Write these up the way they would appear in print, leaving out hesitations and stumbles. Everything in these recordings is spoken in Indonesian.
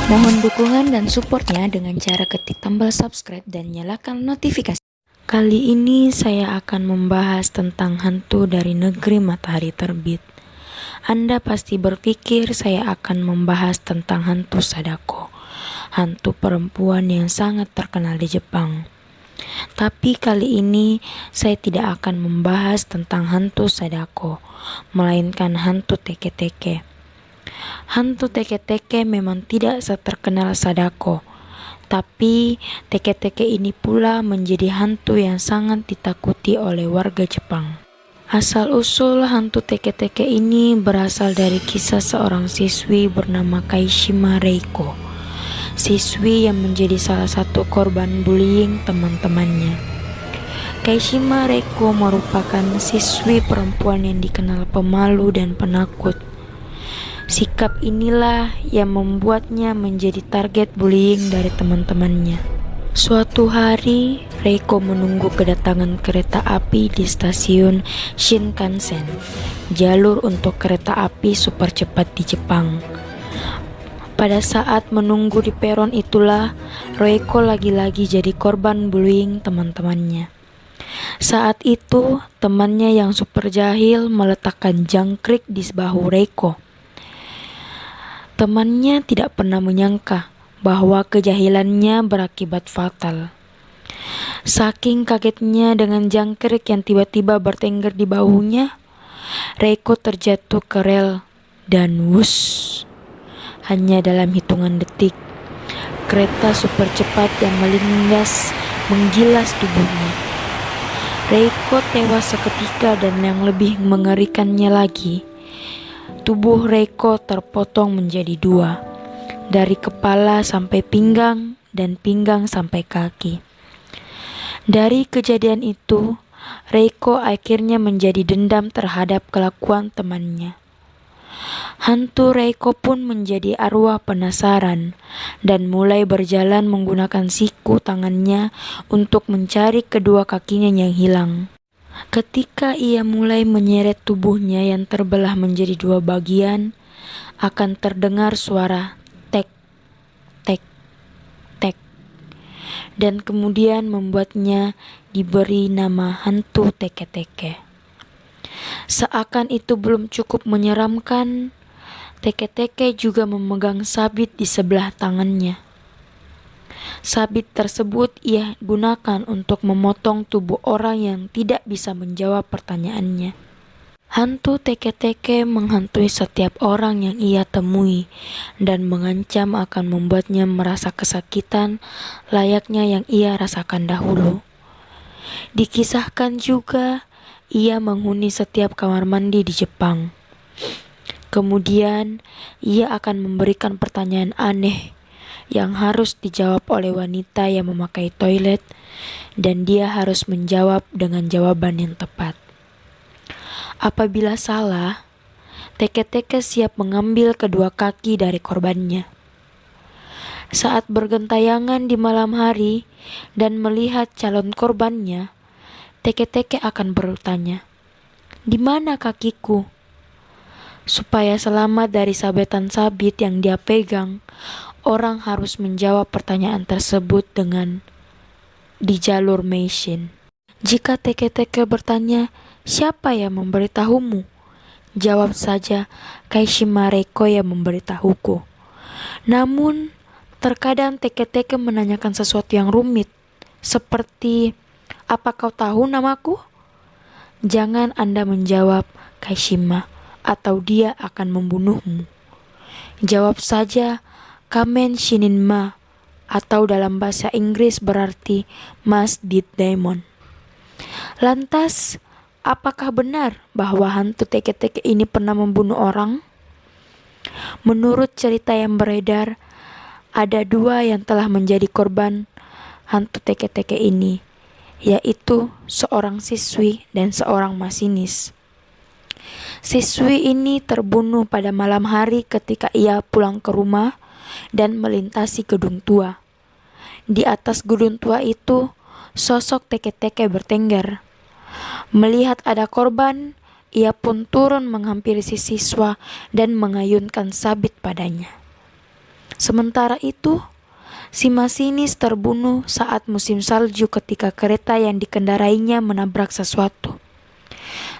Mohon dukungan dan supportnya dengan cara ketik tombol subscribe dan nyalakan notifikasi. Kali ini saya akan membahas tentang hantu dari negeri matahari terbit. Anda pasti berpikir saya akan membahas tentang hantu Sadako, hantu perempuan yang sangat terkenal di Jepang. Tapi kali ini saya tidak akan membahas tentang hantu Sadako, melainkan hantu teke-teke. Hantu teke-teke memang tidak seterkenal Sadako, tapi teke-teke ini pula menjadi hantu yang sangat ditakuti oleh warga Jepang. Asal-usul hantu teke-teke ini berasal dari kisah seorang siswi bernama Kaishima Reiko, siswi yang menjadi salah satu korban bullying teman-temannya. Kaishima Reiko merupakan siswi perempuan yang dikenal pemalu dan penakut. Sikap inilah yang membuatnya menjadi target bullying dari teman-temannya. Suatu hari, Reiko menunggu kedatangan kereta api di stasiun Shinkansen, jalur untuk kereta api super cepat di Jepang. Pada saat menunggu di peron itulah, Reiko lagi-lagi jadi korban bullying teman-temannya. Saat itu, temannya yang super jahil meletakkan jangkrik di bahu Reiko. Temannya tidak pernah menyangka bahwa kejahilannya berakibat fatal. Saking kagetnya dengan jangkrik yang tiba-tiba bertengger di bahunya, Reiko terjatuh ke rel dan wush. Hanya dalam hitungan detik, kereta super cepat yang melindas menggilas tubuhnya. Reiko tewas seketika dan yang lebih mengerikannya lagi, tubuh Reiko terpotong menjadi dua, dari kepala sampai pinggang dan pinggang sampai kaki. Dari kejadian itu, Reiko akhirnya menjadi dendam terhadap kelakuan temannya. Hantu Reiko pun menjadi arwah penasaran dan mulai berjalan menggunakan siku tangannya untuk mencari kedua kakinya yang hilang. Ketika ia mulai menyeret tubuhnya yang terbelah menjadi dua bagian, akan terdengar suara tek, tek, tek, dan kemudian membuatnya diberi nama hantu teke-teke. Seakan itu belum cukup menyeramkan, teke-teke juga memegang sabit di sebelah tangannya. Sabit tersebut ia gunakan untuk memotong tubuh orang yang tidak bisa menjawab pertanyaannya. Hantu teke-teke menghantui setiap orang yang ia temui dan mengancam akan membuatnya merasa kesakitan layaknya yang ia rasakan dahulu. Dikisahkan juga ia menghuni setiap kamar mandi di Jepang. Kemudian ia akan memberikan pertanyaan aneh yang harus dijawab oleh wanita yang memakai toilet, dan dia harus menjawab dengan jawaban yang tepat. Apabila salah, teke-teke siap mengambil kedua kaki dari korbannya. Saat bergentayangan di malam hari dan melihat calon korbannya, teke-teke akan bertanya, "Di mana kakiku?" Supaya selamat dari sabetan sabit yang dia pegang, orang harus menjawab pertanyaan tersebut dengan di jalur mesin. Jika teke-teke bertanya, "Siapa yang memberitahumu?" Jawab saja, "Kaishima Reiko yang memberitahuku." Namun, terkadang teke-teke menanyakan sesuatu yang rumit, seperti, "Apa kau tahu namaku?" Jangan Anda menjawab Kaishima, atau dia akan membunuhmu. Jawab saja Kamen Shininma, atau dalam bahasa Inggris berarti Must Beat Demon. Lantas, apakah benar bahwa hantu teke-teke ini pernah membunuh orang? Menurut cerita yang beredar, ada dua yang telah menjadi korban hantu teke-teke ini, yaitu seorang siswi dan seorang masinis. Siswi ini terbunuh pada malam hari ketika ia pulang ke rumah dan melintasi gedung tua. Di atas gedung tua itu, sosok teke-teke bertengger. Melihat ada korban, ia pun turun menghampiri si siswa dan mengayunkan sabit padanya. Sementara itu, si masinis terbunuh saat musim salju ketika kereta yang dikendarainya menabrak sesuatu.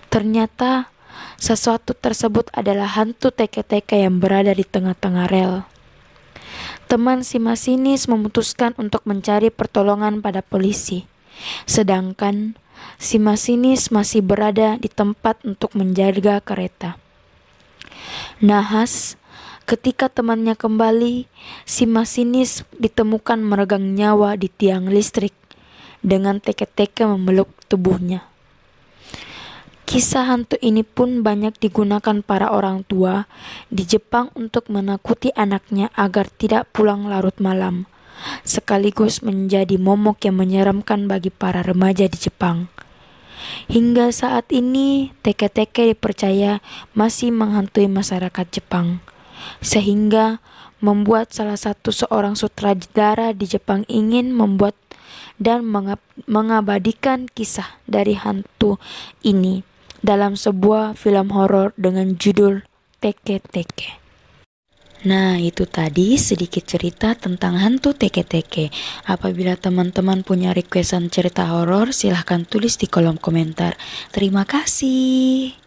Ternyata, sesuatu tersebut adalah hantu teke-teke yang berada di tengah-tengah rel. Teman si masinis memutuskan untuk mencari pertolongan pada polisi, sedangkan si masinis masih berada di tempat untuk menjaga kereta. Nahas, ketika temannya kembali, si masinis ditemukan meregang nyawa di tiang listrik dengan teke-teke memeluk tubuhnya. Kisah hantu ini pun banyak digunakan para orang tua di Jepang untuk menakuti anaknya agar tidak pulang larut malam, sekaligus menjadi momok yang menyeramkan bagi para remaja di Jepang. Hingga saat ini, teke-teke dipercaya masih menghantui masyarakat Jepang, sehingga membuat salah satu seorang sutradara di Jepang ingin membuat dan mengabadikan kisah dari hantu ini dalam sebuah film horor dengan judul Teke-Teke. Nah, itu tadi sedikit cerita tentang hantu teke-teke. Apabila teman-teman punya requestan cerita horor, silahkan tulis di kolom komentar. Terima kasih.